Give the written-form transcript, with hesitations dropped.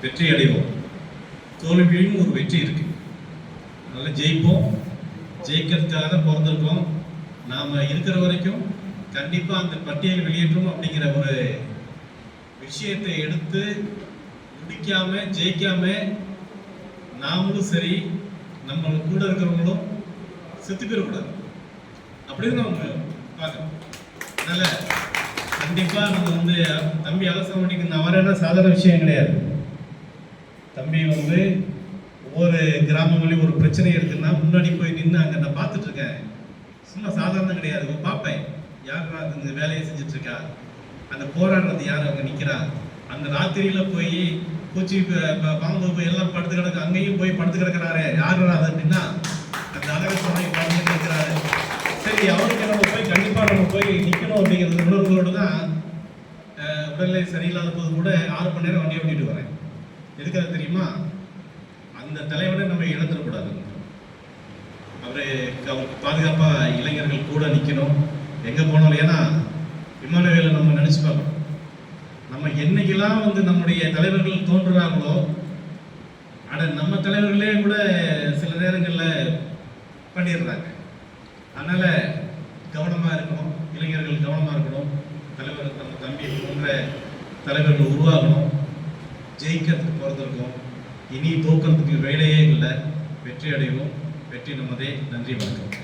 வெற்றி அடைவோம். தோல்வியும் ஒரு வெற்றி இருக்கு. அதனால ஜெயிப்போம். ஜெயிக்கிறதுக்காக தான் பிறந்திருக்கோம். நாம இருக்கிற வரைக்கும் கண்டிப்பா அந்த பட்டியல் வெளியேற்றும் அப்படிங்கிற ஒரு விஷயத்தை எடுத்து முடிக்காம ஜெயிக்காம நாமளும் சரி நம்ம கூட இருக்கிறவங்களும் செத்து போயிடக்கூடாது அப்படின்னு நம்ம பார்க்கணும். அதனால கண்டிப்பா நம்ம வந்து தம்பி அலசவண்டிக்கு அவரேன்னா சாதாரண விஷயம் கிடையாது. தம்பி வந்து ஒவ்வொரு கிராமங்களையும் ஒரு பிரச்சனை இருக்குன்னா முன்னாடி போய் நின்று அங்கே நான் பார்த்துட்டு இருக்கேன். சும்மா சாதாரணம் கிடையாது. பார்ப்பேன் யார் இந்த வேலையை செஞ்சுட்டு இருக்கா, அந்த போராடுறது யார் அங்கே நிற்கிறா, அந்த ராத்திரியில போய் பூச்சி பாம்பு போய் எல்லாம் படுத்து கிடக்கு, அங்கேயும் போய் படுத்து கிடக்கிறாரு யாரு அது அப்படின்னா அந்த அழகை படுத்து கிடக்கிறாரு. சரி, அவருக்கு நம்ம போய் கண்டிப்பாக நம்ம போய் நிற்கணும் அப்படிங்கிறது உணர்வுகளோடு தான் உடல்நிலை சரியில்லாத போது கூட 6 மணி நேரம் வண்டியை ஓட்டிட்டு வரேன். எதுக்காக தெரியுமா? அந்த தலைவரை நம்ம இழந்துடக்கூடாது. அவருக்கு பாதுகாப்பாக இளைஞர்கள் கூட நிற்கணும் எங்கே போனாலும். ஏன்னா இமானுவேலை நம்ம நினச்சி பார்க்கணும். நம்ம என்னைக்கெல்லாம் வந்து நம்முடைய தலைவர்கள் தோன்றுறாங்களோ நம்ம தலைவர்களே கூட சில நேரங்களில் பண்ணிடுறாங்க. அதனால் கவனமாக இருக்கணும், இளைஞர்கள் கவனமாக இருக்கணும். தலைவர் நம்ம தம்பி போன்ற தலைவர்கள் உருவாகணும். ஜெயிக்கிறதுக்கு பிறந்திருக்கோம். இனி தோக்கிறதுக்கு வேலையே இல்லை. வெற்றி அடைவோம். வெற்றி நமதே. நன்றி, வணக்கம்.